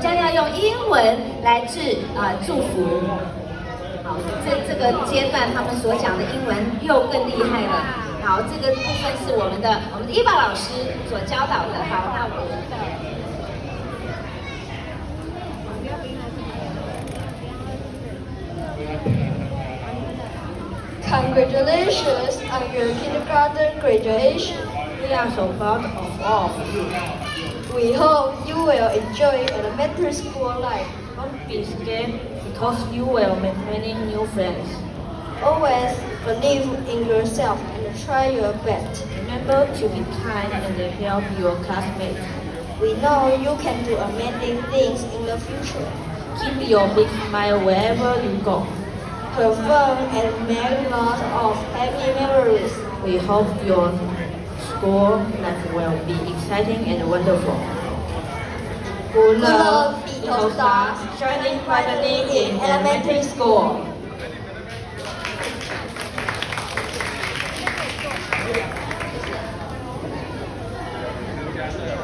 将要用英文来祝福。好，这个阶段他们所讲的英文又更厉害了。好，这个部分是我们的伊娃老师所教导的。好，那我。Congratulations on your kindergarten graduation. We are so proud of all of you. We hope you will enjoy elementary school life. Don't be scared because you will make many new friends. Always believe in yourself and try your best. Remember to be kind and help your classmates. We know you can do amazing things in the future. Keep your big smile wherever you go. Have fun and make lots of happy memories. We hope your school life will be exciting and wonderful. Good luck, Little stars, shining brightly in elementary school.